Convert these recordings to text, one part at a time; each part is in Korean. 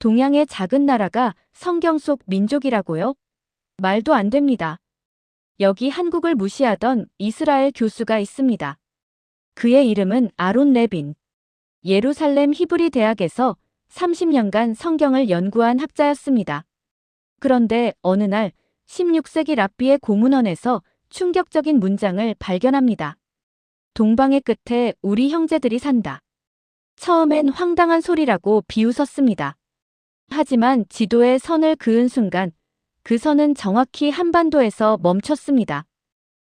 동양의 작은 나라가 성경 속 민족이라고요? 말도 안 됩니다. 여기 한국을 무시하던 이스라엘 교수가 있습니다. 그의 이름은 아론 레빈. 예루살렘 히브리 대학에서 30년간 성경을 연구한 학자였습니다. 그런데 어느 날 16세기 랍비의 고문원에서 충격적인 문장을 발견합니다. 동방의 끝에 우리 형제들이 산다. 처음엔 황당한 소리라고 비웃었습니다. 하지만 지도에 선을 그은 순간 그 선은 정확히 한반도에서 멈췄습니다.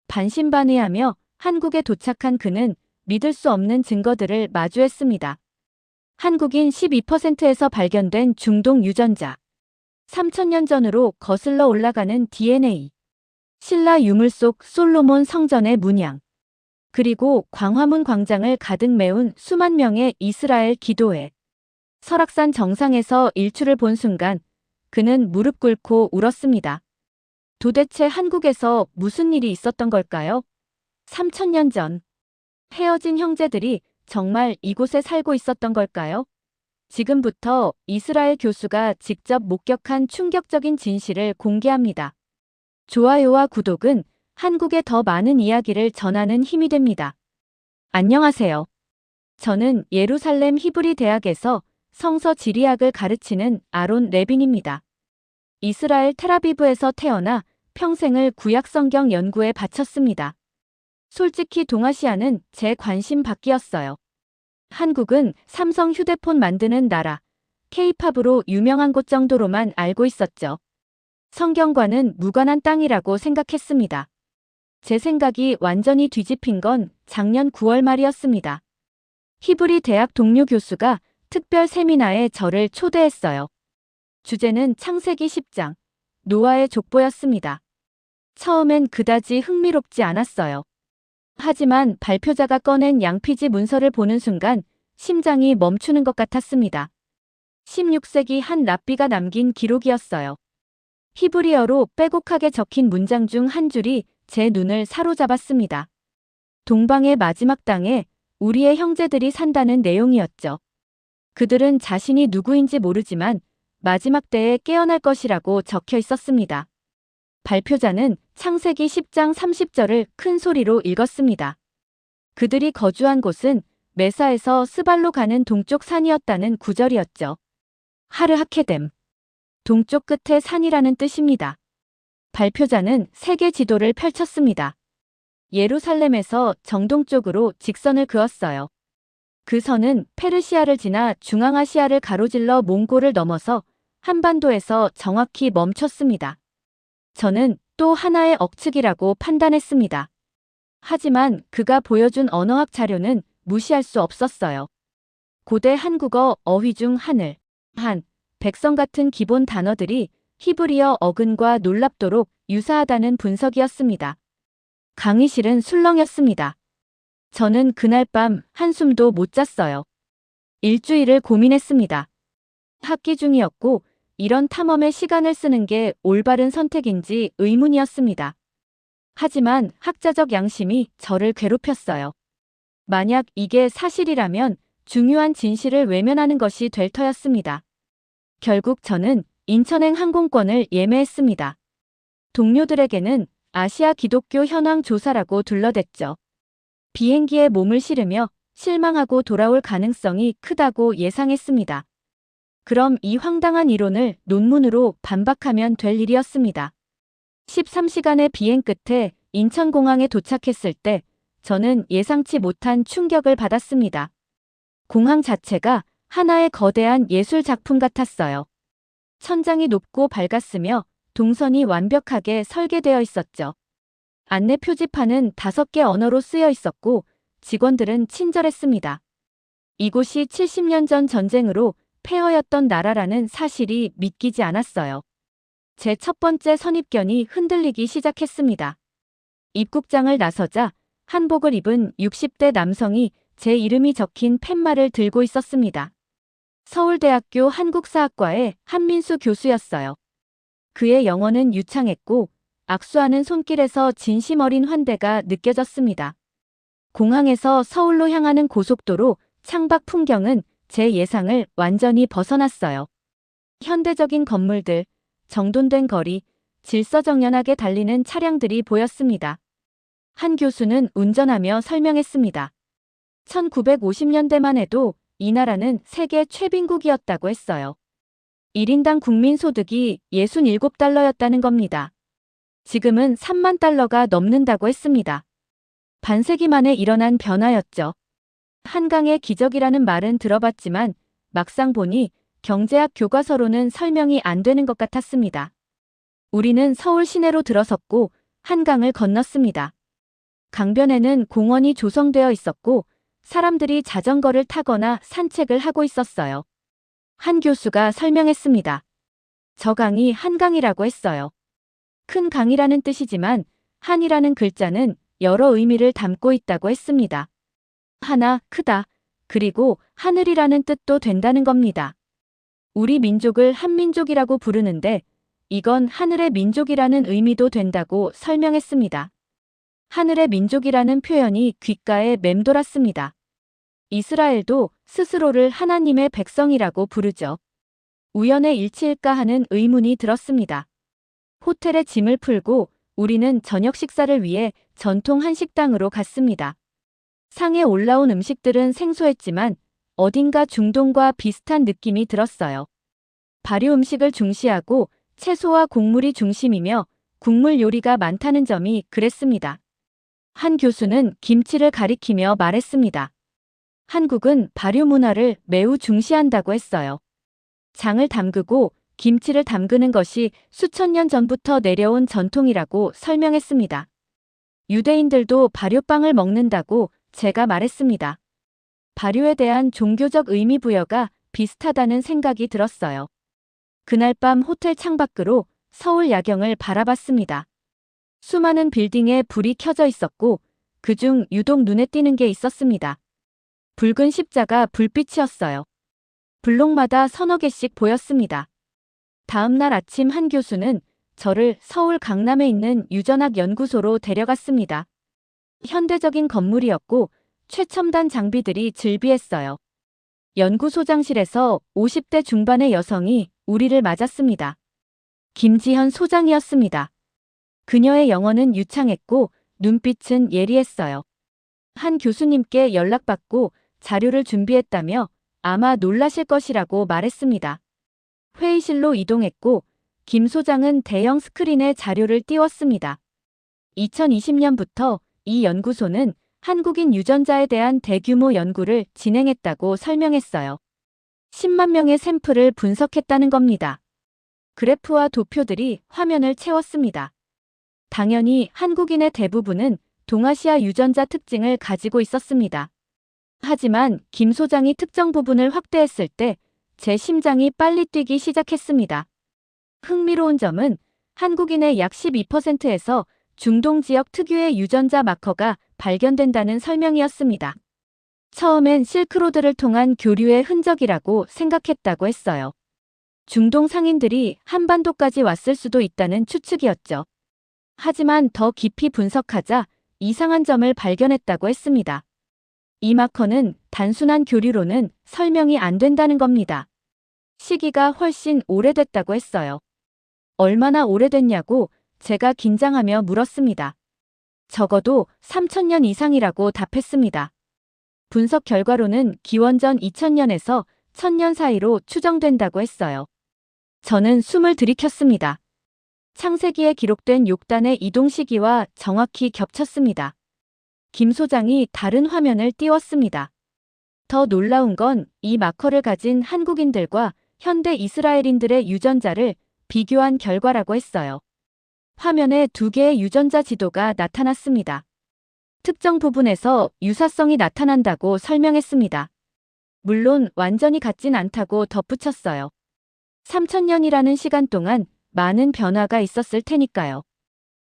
반신반의하며 한국에 도착한 그는 믿을 수 없는 증거들을 마주했습니다. 한국인 12%에서 발견된 중동 유전자, 3000년 전으로 거슬러 올라가는 DNA, 신라 유물 속 솔로몬 성전의 문양, 그리고 광화문 광장을 가득 메운 수만 명의 이스라엘 기도회. 설악산 정상에서 일출을 본 순간 그는 무릎 꿇고 울었습니다. 도대체 한국에서 무슨 일이 있었던 걸까요? 3000년 전 헤어진 형제들이 정말 이곳에 살고 있었던 걸까요? 지금부터 이스라엘 교수가 직접 목격한 충격적인 진실을 공개합니다. 좋아요와 구독은 한국의 더 많은 이야기를 전하는 힘이 됩니다. 안녕하세요. 저는 예루살렘 히브리 대학에서 성서 지리학을 가르치는 아론 레빈입니다. 이스라엘 텔아비브에서 태어나 평생을 구약 성경 연구에 바쳤습니다. 솔직히 동아시아는 제 관심 밖이었어요. 한국은 삼성 휴대폰 만드는 나라, K-팝으로 유명한 곳 정도로만 알고 있었죠. 성경과는 무관한 땅이라고 생각했습니다. 제 생각이 완전히 뒤집힌 건 작년 9월 말이었습니다. 히브리 대학 동료 교수가 특별 세미나에 저를 초대했어요. 주제는 창세기 10장, 노아의 족보였습니다. 처음엔 그다지 흥미롭지 않았어요. 하지만 발표자가 꺼낸 양피지 문서를 보는 순간 심장이 멈추는 것 같았습니다. 16세기 한 랍비가 남긴 기록이었어요. 히브리어로 빼곡하게 적힌 문장 중 한 줄이 제 눈을 사로잡았습니다. 동방의 마지막 땅에 우리의 형제들이 산다는 내용이었죠. 그들은 자신이 누구인지 모르지만 마지막 때에 깨어날 것이라고 적혀 있었습니다. 발표자는 창세기 10장 30절을 큰 소리로 읽었습니다. 그들이 거주한 곳은 메사에서 스발로 가는 동쪽 산이었다는 구절이었죠. 하르 하케뎀. 동쪽 끝의 산이라는 뜻입니다. 발표자는 세계 지도를 펼쳤습니다. 예루살렘에서 정동쪽으로 직선을 그었어요. 그 선은 페르시아를 지나 중앙아시아를 가로질러 몽골을 넘어서 한반도에서 정확히 멈췄습니다. 저는 또 하나의 억측이라고 판단했습니다. 하지만 그가 보여준 언어학 자료는 무시할 수 없었어요. 고대 한국어 어휘 중 하늘, 한, 백성 같은 기본 단어들이 히브리어 어근과 놀랍도록 유사하다는 분석이었습니다. 강의실은 술렁였습니다. 저는 그날 밤 한숨도 못 잤어요. 일주일을 고민했습니다. 학기 중이었고 이런 탐험에 시간을 쓰는 게 올바른 선택인지 의문이었습니다. 하지만 학자적 양심이 저를 괴롭혔어요. 만약 이게 사실이라면 중요한 진실을 외면하는 것이 될 터였습니다. 결국 저는 인천행 항공권을 예매했습니다. 동료들에게는 아시아 기독교 현황 조사라고 둘러댔죠. 비행기에 몸을 실으며 실망하고 돌아올 가능성이 크다고 예상했습니다. 그럼 이 황당한 이론을 논문으로 반박하면 될 일이었습니다. 13시간의 비행 끝에 인천공항에 도착했을 때 저는 예상치 못한 충격을 받았습니다. 공항 자체가 하나의 거대한 예술 작품 같았어요. 천장이 높고 밝았으며 동선이 완벽하게 설계되어 있었죠. 안내 표지판은 5개 언어로 쓰여 있었고 직원들은 친절했습니다. 이곳이 70년 전 전쟁으로 폐허였던 나라라는 사실이 믿기지 않았어요. 제 첫 번째 선입견이 흔들리기 시작했습니다. 입국장을 나서자 한복을 입은 60대 남성이 제 이름이 적힌 팻말을 들고 있었습니다. 서울대학교 한국사학과의 한민수 교수였어요. 그의 영어는 유창했고 악수하는 손길에서 진심 어린 환대가 느껴졌습니다. 공항에서 서울로 향하는 고속도로 창밖 풍경은 제 예상을 완전히 벗어났어요. 현대적인 건물들, 정돈된 거리, 질서정연하게 달리는 차량들이 보였습니다. 한 교수는 운전하며 설명했습니다. 1950년대만 해도 이 나라는 세계 최빈국이었다고 했어요. 1인당 국민 소득이 67달러였다는 겁니다. 지금은 3만 달러가 넘는다고 했습니다. 반세기 만에 일어난 변화였죠. 한강의 기적이라는 말은 들어봤지만 막상 보니 경제학 교과서로는 설명이 안 되는 것 같았습니다. 우리는 서울 시내로 들어섰고 한강을 건넜습니다. 강변에는 공원이 조성되어 있었고 사람들이 자전거를 타거나 산책을 하고 있었어요. 한 교수가 설명했습니다. 저 강이 한강이라고 했어요. 큰 강이라는 뜻이지만 한이라는 글자는 여러 의미를 담고 있다고 했습니다. 하나, 크다, 그리고 하늘이라는 뜻도 된다는 겁니다. 우리 민족을 한민족이라고 부르는데 이건 하늘의 민족이라는 의미도 된다고 설명했습니다. 하늘의 민족이라는 표현이 귓가에 맴돌았습니다. 이스라엘도 스스로를 하나님의 백성이라고 부르죠. 우연의 일치일까 하는 의문이 들었습니다. 호텔에 짐을 풀고 우리는 저녁 식사를 위해 전통 한식당으로 갔습니다. 상에 올라온 음식들은 생소했지만 어딘가 중동과 비슷한 느낌이 들었어요. 발효 음식을 중시하고 채소와 곡물이 중심이며 국물 요리가 많다는 점이 그랬습니다. 한 교수는 김치를 가리키며 말했습니다. 한국은 발효 문화를 매우 중시한다고 했어요. 장을 담그고 김치를 담그는 것이 수천 년 전부터 내려온 전통이라고 설명했습니다. 유대인들도 발효빵을 먹는다고 제가 말했습니다. 발효에 대한 종교적 의미 부여가 비슷하다는 생각이 들었어요. 그날 밤 호텔 창밖으로 서울 야경을 바라봤습니다. 수많은 빌딩에 불이 켜져 있었고 그중 유독 눈에 띄는 게 있었습니다. 붉은 십자가 불빛이었어요. 블록마다 서너 개씩 보였습니다. 다음 날 아침 한 교수는 저를 서울 강남에 있는 유전학 연구소로 데려갔습니다. 현대적인 건물이었고 최첨단 장비들이 즐비했어요. 연구소장실에서 50대 중반의 여성이 우리를 맞았습니다. 김지현 소장이었습니다. 그녀의 영어는 유창했고 눈빛은 예리했어요. 한 교수님께 연락받고 자료를 준비했다며 아마 놀라실 것이라고 말했습니다. 회의실로 이동했고 김 소장은 대형 스크린에 자료를 띄웠습니다. 2020년부터 이 연구소는 한국인 유전자에 대한 대규모 연구를 진행했다고 설명했어요. 10만 명의 샘플을 분석했다는 겁니다. 그래프와 도표들이 화면을 채웠습니다. 당연히 한국인의 대부분은 동아시아 유전자 특징을 가지고 있었습니다. 하지만 김 소장이 특정 부분을 확대했을 때 제 심장이 빨리 뛰기 시작했습니다. 흥미로운 점은 한국인의 약 12%에서 중동 지역 특유의 유전자 마커가 발견된다는 설명이었습니다. 처음엔 실크로드를 통한 교류의 흔적이라고 생각했다고 했어요. 중동 상인들이 한반도까지 왔을 수도 있다는 추측이었죠. 하지만 더 깊이 분석하자 이상한 점을 발견했다고 했습니다. 이 마커는 단순한 교류로는 설명이 안 된다는 겁니다. 시기가 훨씬 오래됐다고 했어요. 얼마나 오래됐냐고 제가 긴장하며 물었습니다. 적어도 3,000년 이상이라고 답했습니다. 분석 결과로는 기원전 2000년에서 1000년 사이로 추정된다고 했어요. 저는 숨을 들이켰습니다. 창세기에 기록된 욕단의 이동 시기와 정확히 겹쳤습니다. 김 소장이 다른 화면을 띄웠습니다. 더 놀라운 건 이 마커를 가진 한국인들과 현대 이스라엘인들의 유전자를 비교한 결과라고 했어요. 화면에 두 개의 유전자 지도가 나타났습니다. 특정 부분에서 유사성이 나타난다고 설명했습니다. 물론 완전히 같진 않다고 덧붙였어요. 3,000년이라는 시간 동안 많은 변화가 있었을 테니까요.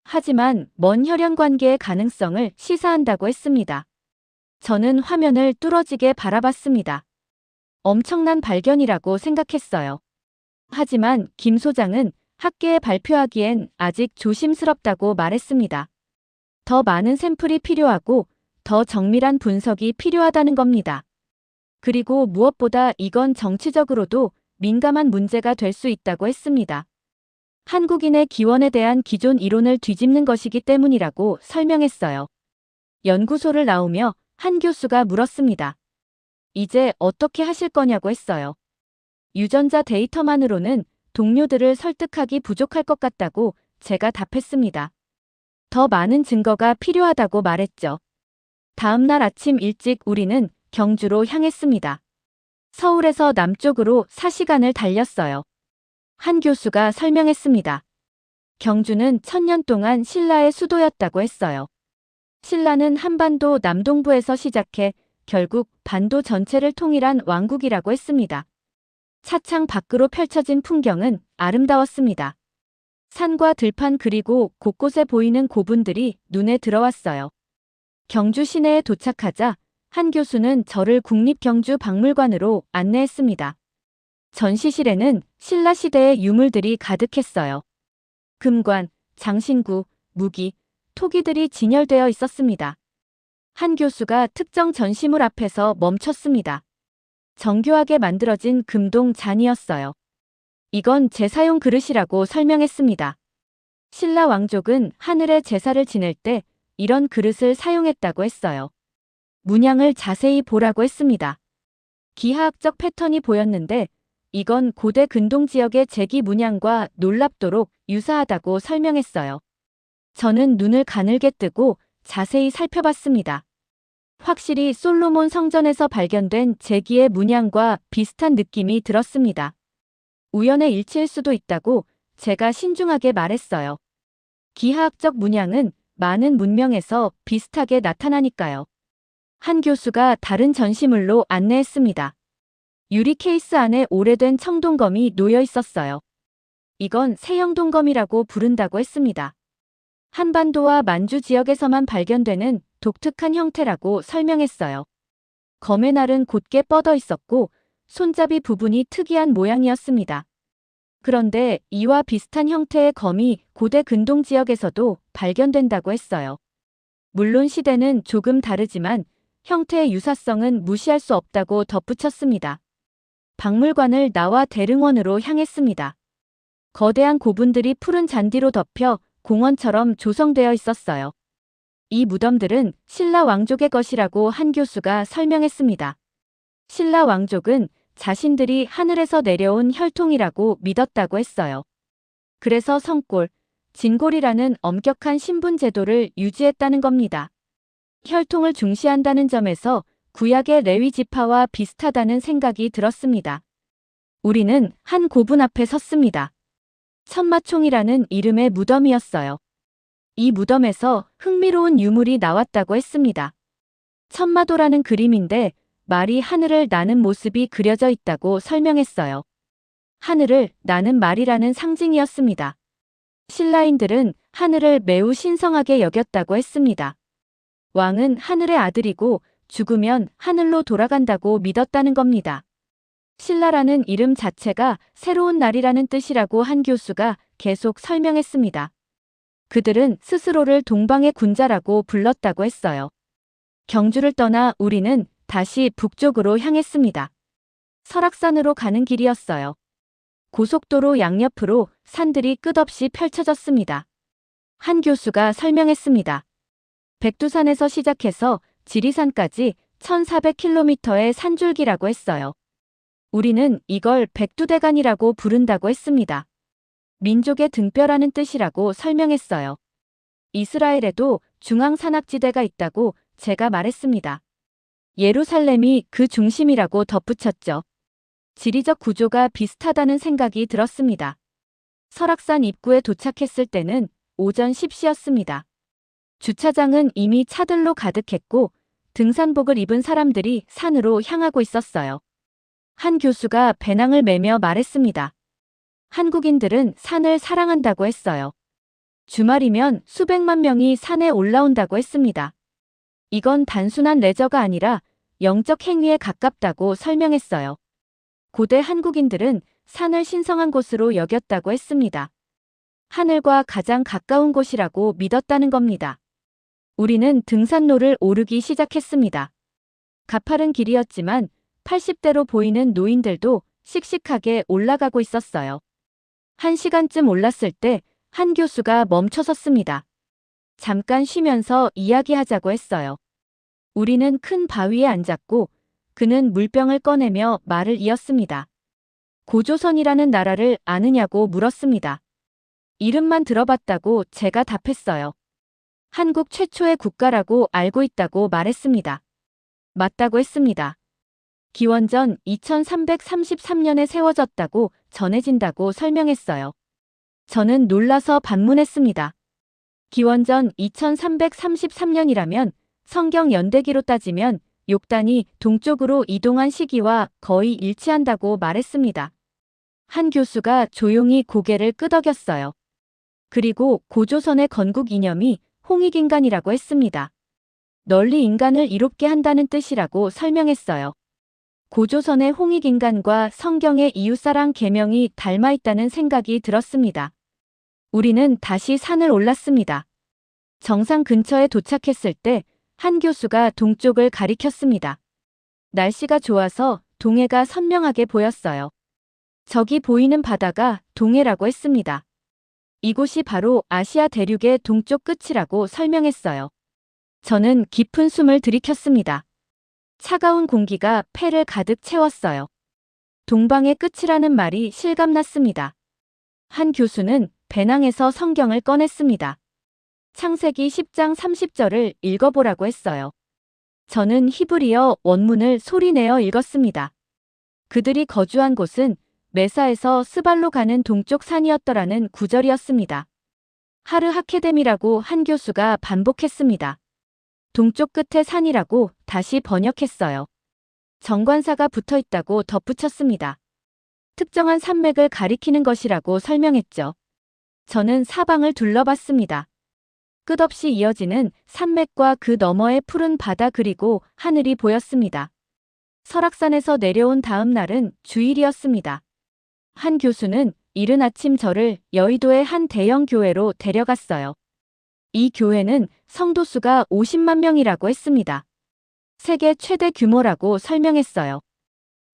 하지만 먼 혈연 관계의 가능성을 시사한다고 했습니다. 저는 화면을 뚫어지게 바라봤습니다. 엄청난 발견이라고 생각했어요. 하지만 김 소장은 학계에 발표하기엔 아직 조심스럽다고 말했습니다. 더 많은 샘플이 필요하고 더 정밀한 분석이 필요하다는 겁니다. 그리고 무엇보다 이건 정치적으로도 민감한 문제가 될 수 있다고 했습니다. 한국인의 기원에 대한 기존 이론을 뒤집는 것이기 때문이라고 설명했어요. 연구소를 나오며 한 교수가 물었습니다. 이제 어떻게 하실 거냐고 했어요. 유전자 데이터만으로는 동료들을 설득하기 부족할 것 같다고 제가 답했습니다. 더 많은 증거가 필요하다고 말했죠. 다음 날 아침 일찍 우리는 경주로 향했습니다. 서울에서 남쪽으로 4시간을 달렸어요. 한 교수가 설명했습니다. 경주는 1000년 동안 신라의 수도였다고 했어요. 신라는 한반도 남동부에서 시작해 결국 반도 전체를 통일한 왕국이라고 했습니다. 차창 밖으로 펼쳐진 풍경은 아름다웠습니다. 산과 들판 그리고 곳곳에 보이는 고분들이 눈에 들어왔어요. 경주 시내에 도착하자 한 교수는 저를 국립경주박물관으로 안내했습니다. 전시실에는 신라시대의 유물들이 가득했어요. 금관, 장신구, 무기, 토기들이 진열되어 있었습니다. 한 교수가 특정 전시물 앞에서 멈췄습니다. 정교하게 만들어진 금동 잔이었어요. 이건 제사용 그릇이라고 설명했습니다. 신라 왕족은 하늘에 제사를 지낼 때 이런 그릇을 사용했다고 했어요. 문양을 자세히 보라고 했습니다. 기하학적 패턴이 보였는데 이건 고대 근동 지역의 제기 문양과 놀랍도록 유사하다고 설명했어요. 저는 눈을 가늘게 뜨고 자세히 살펴봤습니다. 확실히 솔로몬 성전에서 발견된 제기의 문양과 비슷한 느낌이 들었습니다. 우연의 일치일 수도 있다고 제가 신중하게 말했어요. 기하학적 문양은 많은 문명에서 비슷하게 나타나니까요. 한 교수가 다른 전시물로 안내했습니다. 유리 케이스 안에 오래된 청동검이 놓여 있었어요. 이건 세형동검이라고 부른다고 했습니다. 한반도와 만주 지역에서만 발견되는 독특한 형태라고 설명했어요. 검의 날은 곧게 뻗어 있었고 손잡이 부분이 특이한 모양이었습니다. 그런데 이와 비슷한 형태의 검이 고대 근동 지역에서도 발견된다고 했어요. 물론 시대는 조금 다르지만 형태의 유사성은 무시할 수 없다고 덧붙였습니다. 박물관을 나와 대릉원으로 향했습니다. 거대한 고분들이 푸른 잔디로 덮여 공원처럼 조성되어 있었어요. 이 무덤들은 신라 왕족의 것이라고 한 교수가 설명했습니다. 신라 왕족은 자신들이 하늘에서 내려온 혈통이라고 믿었다고 했어요. 그래서 성골, 진골이라는 엄격한 신분 제도를 유지했다는 겁니다. 혈통을 중시한다는 점에서 구약의 레위 지파와 비슷하다는 생각이 들었습니다. 우리는 한 고분 앞에 섰습니다. 천마총이라는 이름의 무덤이었어요. 이 무덤에서 흥미로운 유물이 나왔다고 했습니다. 천마도라는 그림인데 말이 하늘을 나는 모습이 그려져 있다고 설명했어요. 하늘을 나는 말이라는 상징이었습니다. 신라인들은 하늘을 매우 신성하게 여겼다고 했습니다. 왕은 하늘의 아들이고 죽으면 하늘로 돌아간다고 믿었다는 겁니다. 신라라는 이름 자체가 새로운 날이라는 뜻이라고 한 교수가 계속 설명했습니다. 그들은 스스로를 동방의 군자라고 불렀다고 했어요. 경주를 떠나 우리는 다시 북쪽으로 향했습니다. 설악산으로 가는 길이었어요. 고속도로 양옆으로 산들이 끝없이 펼쳐졌습니다. 한 교수가 설명했습니다. 백두산에서 시작해서 지리산까지 1400km의 산줄기라고 했어요. 우리는 이걸 백두대간이라고 부른다고 했습니다. 민족의 등뼈라는 뜻이라고 설명했어요. 이스라엘에도 중앙산악지대가 있다고 제가 말했습니다. 예루살렘이 그 중심이라고 덧붙였죠. 지리적 구조가 비슷하다는 생각이 들었습니다. 설악산 입구에 도착했을 때는 오전 10시였습니다. 주차장은 이미 차들로 가득했고 등산복을 입은 사람들이 산으로 향하고 있었어요. 한 교수가 배낭을 메며 말했습니다. 한국인들은 산을 사랑한다고 했어요. 주말이면 수백만 명이 산에 올라온다고 했습니다. 이건 단순한 레저가 아니라 영적 행위에 가깝다고 설명했어요. 고대 한국인들은 산을 신성한 곳으로 여겼다고 했습니다. 하늘과 가장 가까운 곳이라고 믿었다는 겁니다. 우리는 등산로를 오르기 시작했습니다. 가파른 길이었지만 80대로 보이는 노인들도 씩씩하게 올라가고 있었어요. 1시간쯤 올랐을 때 한 교수가 멈춰 섰습니다. 잠깐 쉬면서 이야기하자고 했어요. 우리는 큰 바위에 앉았고 그는 물병을 꺼내며 말을 이었습니다. 고조선이라는 나라를 아느냐고 물었습니다. 이름만 들어봤다고 제가 답했어요. 한국 최초의 국가라고 알고 있다고 말했습니다. 맞다고 했습니다. 기원전 2333년에 세워졌다고 전해진다고 설명했어요. 저는 놀라서 반문했습니다. 기원전 2333년이라면 성경 연대기로 따지면 욕단이 동쪽으로 이동한 시기와 거의 일치한다고 말했습니다. 한 교수가 조용히 고개를 끄덕였어요. 그리고 고조선의 건국 이념이 홍익인간이라고 했습니다. 널리 인간을 이롭게 한다는 뜻이라고 설명했어요. 고조선의 홍익인간과 성경의 이웃사랑 계명이 닮아 있다는 생각이 들었습니다. 우리는 다시 산을 올랐습니다. 정상 근처에 도착했을 때 한 교수가 동쪽을 가리켰습니다. 날씨가 좋아서 동해가 선명하게 보였어요. 저기 보이는 바다가 동해라고 했습니다. 이곳이 바로 아시아 대륙의 동쪽 끝이라고 설명했어요. 저는 깊은 숨을 들이켰습니다. 차가운 공기가 폐를 가득 채웠어요. 동방의 끝이라는 말이 실감났습니다. 한 교수는 배낭에서 성경을 꺼냈습니다. 창세기 10장 30절을 읽어보라고 했어요. 저는 히브리어 원문을 소리내어 읽었습니다. 그들이 거주한 곳은 메사에서 스발로 가는 동쪽 산이었더라는 구절이었습니다. 하르 하케뎀이라고 한 교수가 반복했습니다. 동쪽 끝의 산이라고 다시 번역했어요. 정관사가 붙어 있다고 덧붙였습니다. 특정한 산맥을 가리키는 것이라고 설명했죠. 저는 사방을 둘러봤습니다. 끝없이 이어지는 산맥과 그 너머의 푸른 바다 그리고 하늘이 보였습니다. 설악산에서 내려온 다음 날은 주일이었습니다. 한 교수는 이른 아침 저를 여의도의 한 대형 교회로 데려갔어요. 이 교회는 성도 수가 50만 명이라고 했습니다. 세계 최대 규모라고 설명했어요.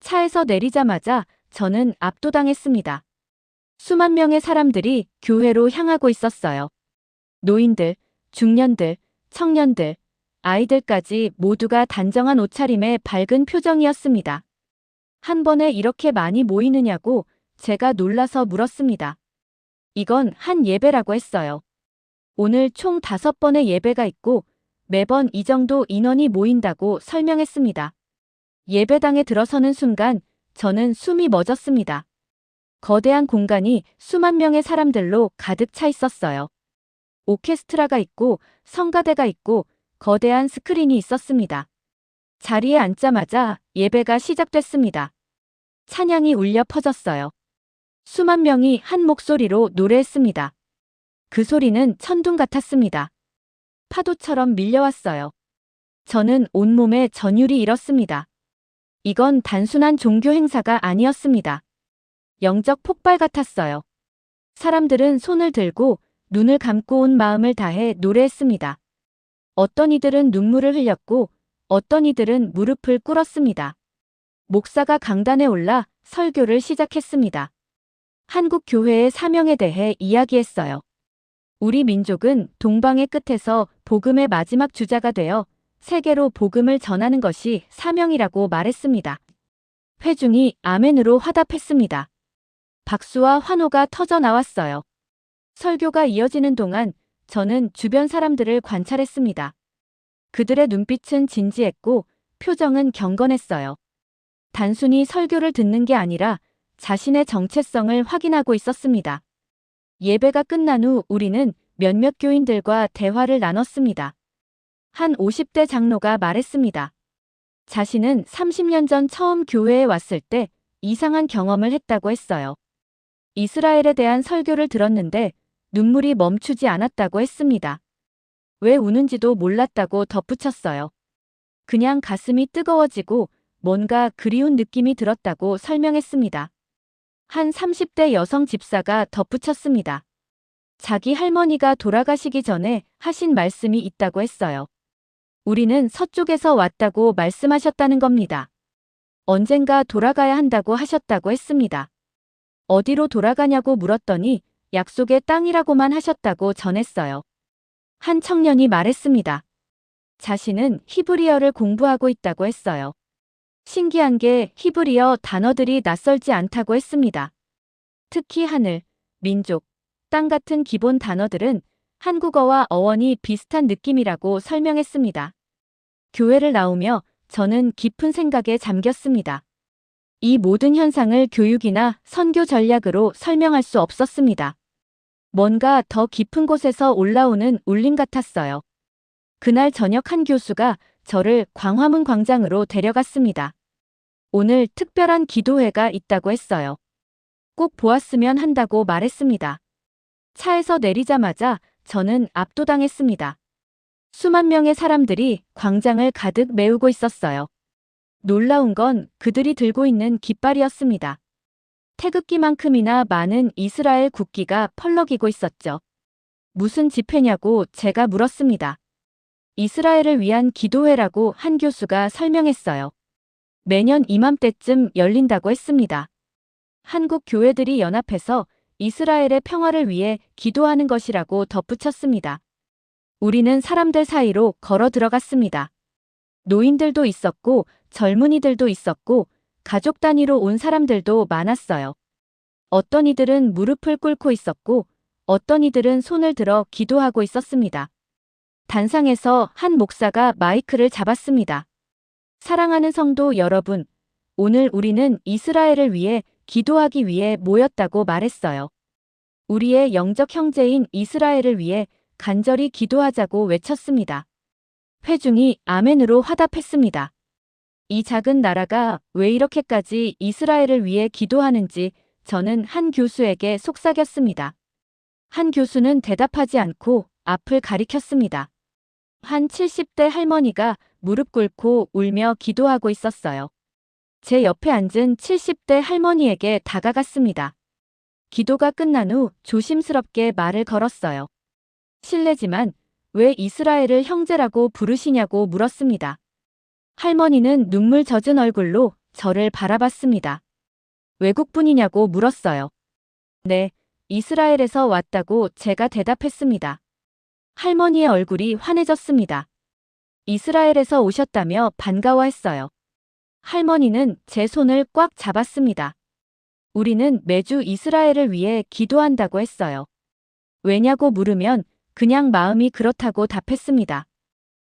차에서 내리자마자 저는 압도당했습니다. 수만 명의 사람들이 교회로 향하고 있었어요. 노인들, 중년들, 청년들, 아이들까지 모두가 단정한 옷차림에 밝은 표정이었습니다. 한 번에 이렇게 많이 모이느냐고 제가 놀라서 물었습니다. 이건 한 예배라고 했어요. 오늘 총 5번의 예배가 있고 매번 이 정도 인원이 모인다고 설명했습니다. 예배당에 들어서는 순간 저는 숨이 멎었습니다. 거대한 공간이 수만 명의 사람들로 가득 차 있었어요. 오케스트라가 있고 성가대가 있고 거대한 스크린이 있었습니다. 자리에 앉자마자 예배가 시작됐습니다. 찬양이 울려 퍼졌어요. 수만 명이 한 목소리로 노래했습니다. 그 소리는 천둥 같았습니다. 파도처럼 밀려왔어요. 저는 온몸에 전율이 일었습니다. 이건 단순한 종교 행사가 아니었습니다. 영적 폭발 같았어요. 사람들은 손을 들고 눈을 감고 온 마음을 다해 노래했습니다. 어떤 이들은 눈물을 흘렸고 어떤 이들은 무릎을 꿇었습니다. 목사가 강단에 올라 설교를 시작했습니다. 한국 교회의 사명에 대해 이야기했어요. 우리 민족은 동방의 끝에서 복음의 마지막 주자가 되어 세계로 복음을 전하는 것이 사명이라고 말했습니다. 회중이 아멘으로 화답했습니다. 박수와 환호가 터져 나왔어요. 설교가 이어지는 동안 저는 주변 사람들을 관찰했습니다. 그들의 눈빛은 진지했고 표정은 경건했어요. 단순히 설교를 듣는 게 아니라 자신의 정체성을 확인하고 있었습니다. 예배가 끝난 후 우리는 몇몇 교인들과 대화를 나눴습니다. 한 50대 장로가 말했습니다. 자신은 30년 전 처음 교회에 왔을 때 이상한 경험을 했다고 했어요. 이스라엘에 대한 설교를 들었는데 눈물이 멈추지 않았다고 했습니다. 왜 우는지도 몰랐다고 덧붙였어요. 그냥 가슴이 뜨거워지고 뭔가 그리운 느낌이 들었다고 설명했습니다. 한 30대 여성 집사가 덧붙였습니다. 자기 할머니가 돌아가시기 전에 하신 말씀이 있다고 했어요. 우리는 서쪽에서 왔다고 말씀하셨다는 겁니다. 언젠가 돌아가야 한다고 하셨다고 했습니다. 어디로 돌아가냐고 물었더니 약속의 땅이라고만 하셨다고 전했어요. 한 청년이 말했습니다. 자신은 히브리어를 공부하고 있다고 했어요. 신기한 게 히브리어 단어들이 낯설지 않다고 했습니다. 특히 하늘, 민족, 땅 같은 기본 단어들은 한국어와 어원이 비슷한 느낌이라고 설명했습니다. 교회를 나오며 저는 깊은 생각에 잠겼습니다. 이 모든 현상을 교육이나 선교 전략으로 설명할 수 없었습니다. 뭔가 더 깊은 곳에서 올라오는 울림 같았어요. 그날 저녁 한 교수가 저를 광화문 광장으로 데려갔습니다. 오늘 특별한 기도회가 있다고 했어요. 꼭 보았으면 한다고 말했습니다. 차에서 내리자마자 저는 압도당했습니다. 수만 명의 사람들이 광장을 가득 메우고 있었어요. 놀라운 건 그들이 들고 있는 깃발이었습니다. 태극기만큼이나 많은 이스라엘 국기가 펄럭이고 있었죠. 무슨 집회냐고 제가 물었습니다. 이스라엘을 위한 기도회라고 한 교수가 설명했어요. 매년 이맘때쯤 열린다고 했습니다. 한국 교회들이 연합해서 이스라엘의 평화를 위해 기도하는 것이라고 덧붙였습니다. 우리는 사람들 사이로 걸어 들어갔습니다. 노인들도 있었고 젊은이들도 있었고 가족 단위로 온 사람들도 많았어요. 어떤 이들은 무릎을 꿇고 있었고 어떤 이들은 손을 들어 기도하고 있었습니다. 단상에서 한 목사가 마이크를 잡았습니다. 사랑하는 성도 여러분, 오늘 우리는 이스라엘을 위해 기도하기 위해 모였다고 말했어요. 우리의 영적 형제인 이스라엘을 위해 간절히 기도하자고 외쳤습니다. 회중이 아멘으로 화답했습니다. 이 작은 나라가 왜 이렇게까지 이스라엘을 위해 기도하는지 저는 한 교수에게 속삭였습니다. 한 교수는 대답하지 않고 앞을 가리켰습니다. 한 70대 할머니가 무릎 꿇고 울며 기도하고 있었어요. 제 옆에 앉은 70대 할머니에게 다가갔습니다. 기도가 끝난 후 조심스럽게 말을 걸었어요. 실례지만 왜 이스라엘을 형제라고 부르시냐고 물었습니다. 할머니는 눈물 젖은 얼굴로 저를 바라봤습니다. 외국분이냐고 물었어요. 네, 이스라엘에서 왔다고 제가 대답했습니다. 할머니의 얼굴이 환해졌습니다. 이스라엘에서 오셨다며 반가워했어요. 할머니는 제 손을 꽉 잡았습니다. 우리는 매주 이스라엘을 위해 기도한다고 했어요. 왜냐고 물으면 그냥 마음이 그렇다고 답했습니다.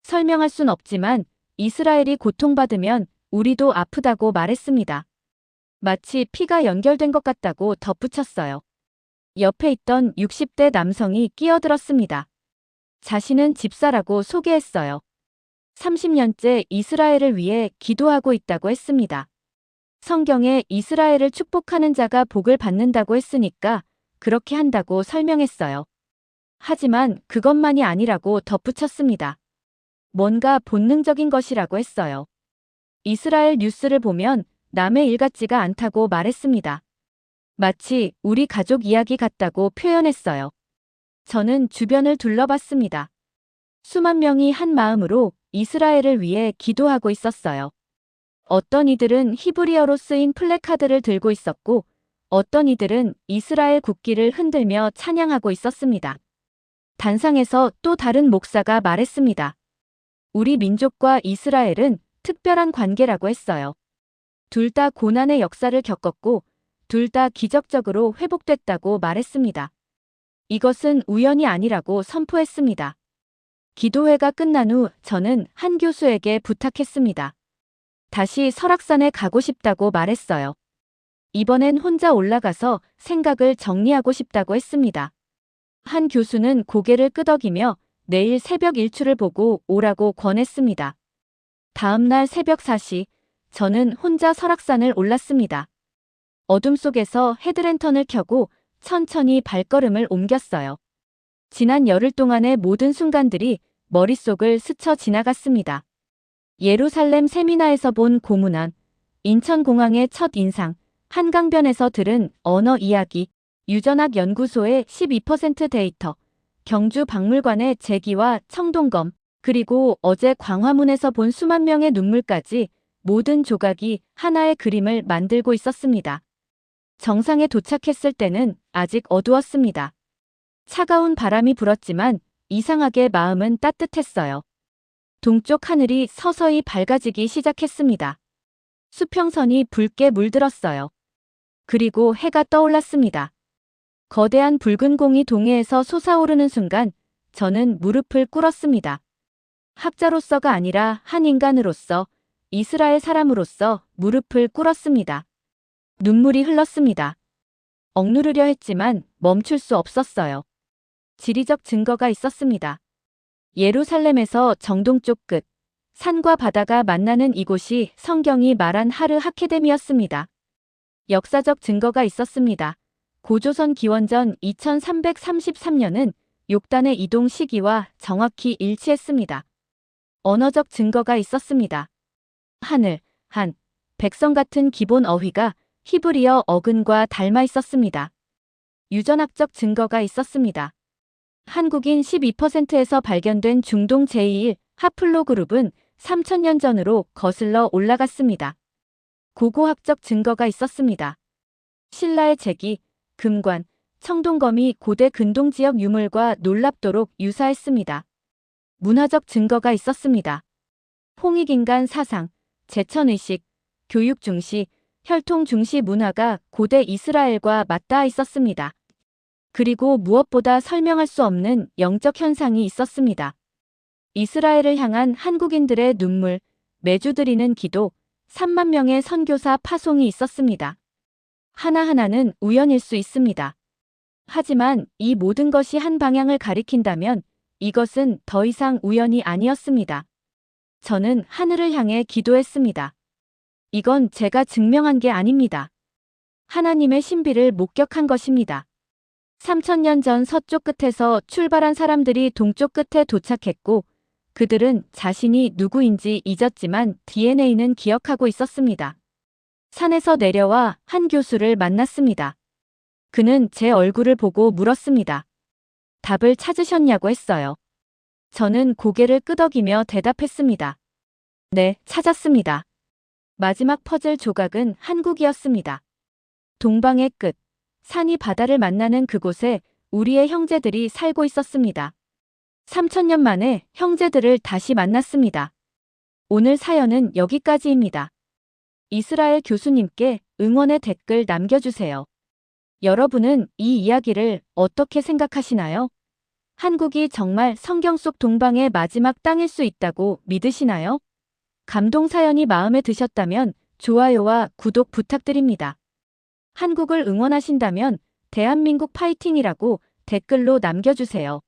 설명할 순 없지만 이스라엘이 고통받으면 우리도 아프다고 말했습니다. 마치 피가 연결된 것 같다고 덧붙였어요. 옆에 있던 60대 남성이 끼어들었습니다. 자신은 집사라고 소개했어요. 30년째 이스라엘을 위해 기도하고 있다고 했습니다. 성경에 이스라엘을 축복하는 자가 복을 받는다고 했으니까 그렇게 한다고 설명했어요. 하지만 그것만이 아니라고 덧붙였습니다. 뭔가 본능적인 것이라고 했어요. 이스라엘 뉴스를 보면 남의 일 같지가 않다고 말했습니다. 마치 우리 가족 이야기 같다고 표현했어요. 저는 주변을 둘러봤습니다. 수만 명이 한 마음으로 이스라엘을 위해 기도하고 있었어요. 어떤 이들은 히브리어로 쓰인 플래카드를 들고 있었고 어떤 이들은 이스라엘 국기를 흔들며 찬양하고 있었습니다. 단상에서 또 다른 목사가 말했습니다. 우리 민족과 이스라엘은 특별한 관계라고 했어요. 둘 다 고난의 역사를 겪었고 둘 다 기적적으로 회복됐다고 말했습니다. 이것은 우연이 아니라고 선포했습니다. 기도회가 끝난 후 저는 한 교수에게 부탁했습니다. 다시 설악산에 가고 싶다고 말했어요. 이번엔 혼자 올라가서 생각을 정리하고 싶다고 했습니다. 한 교수는 고개를 끄덕이며 내일 새벽 일출을 보고 오라고 권했습니다. 다음 날 새벽 4시, 저는 혼자 설악산을 올랐습니다. 어둠 속에서 헤드랜턴을 켜고 천천히 발걸음을 옮겼어요. 지난 열흘 동안의 모든 순간들이 머릿속을 스쳐 지나갔습니다. 예루살렘 세미나에서 본 고문안, 인천공항의 첫 인상, 한강변에서 들은 언어 이야기, 유전학 연구소의 12% 데이터, 경주 박물관의 제기와 청동검, 그리고 어제 광화문에서 본 수만 명의 눈물까지 모든 조각이 하나의 그림을 만들고 있었습니다. 정상에 도착했을 때는 아직 어두웠습니다. 차가운 바람이 불었지만 이상하게 마음은 따뜻했어요. 동쪽 하늘이 서서히 밝아지기 시작했습니다. 수평선이 붉게 물들었어요. 그리고 해가 떠올랐습니다. 거대한 붉은 공이 동해에서 솟아오르는 순간 저는 무릎을 꿇었습니다. 학자로서가 아니라 한 인간으로서, 이스라엘 사람으로서 무릎을 꿇었습니다. 눈물이 흘렀습니다. 억누르려 했지만 멈출 수 없었어요. 지리적 증거가 있었습니다. 예루살렘에서 정동쪽 끝, 산과 바다가 만나는 이곳이 성경이 말한 하르 하케뎀이었습니다. 역사적 증거가 있었습니다. 고조선 기원전 2333년은 욕단의 이동 시기와 정확히 일치했습니다. 언어적 증거가 있었습니다. 하늘, 한, 백성 같은 기본 어휘가 히브리어 어근과 닮아 있었습니다. 유전학적 증거가 있었습니다. 한국인 12%에서 발견된 중동 제2일 하플로그룹은 3000년 전으로 거슬러 올라갔습니다. 고고학적 증거가 있었습니다. 신라의 제기, 금관, 청동검이 고대 근동 지역 유물과 놀랍도록 유사했습니다. 문화적 증거가 있었습니다. 홍익인간 사상, 제천의식, 교육 중시, 혈통 중시 문화가 고대 이스라엘과 맞닿아 있었습니다. 그리고 무엇보다 설명할 수 없는 영적 현상이 있었습니다. 이스라엘을 향한 한국인들의 눈물, 매주 드리는 기도, 3만 명의 선교사 파송이 있었습니다. 하나하나는 우연일 수 있습니다. 하지만 이 모든 것이 한 방향을 가리킨다면 이것은 더 이상 우연이 아니었습니다. 저는 하늘을 향해 기도했습니다. 이건 제가 증명한 게 아닙니다. 하나님의 신비를 목격한 것입니다. 3000년 전 서쪽 끝에서 출발한 사람들이 동쪽 끝에 도착했고 그들은 자신이 누구인지 잊었지만 DNA는 기억하고 있었습니다. 산에서 내려와 한 교수를 만났습니다. 그는 제 얼굴을 보고 물었습니다. 답을 찾으셨냐고 했어요. 저는 고개를 끄덕이며 대답했습니다. 네, 찾았습니다. 마지막 퍼즐 조각은 한국이었습니다. 동방의 끝, 산이 바다를 만나는 그곳에 우리의 형제들이 살고 있었습니다. 3000년 만에 형제들을 다시 만났습니다. 오늘 사연은 여기까지입니다. 이스라엘 교수님께 응원의 댓글 남겨주세요. 여러분은 이 이야기를 어떻게 생각하시나요? 한국이 정말 성경 속 동방의 마지막 땅일 수 있다고 믿으시나요? 감동 사연이 마음에 드셨다면 좋아요와 구독 부탁드립니다. 한국을 응원하신다면 대한민국 파이팅이라고 댓글로 남겨주세요.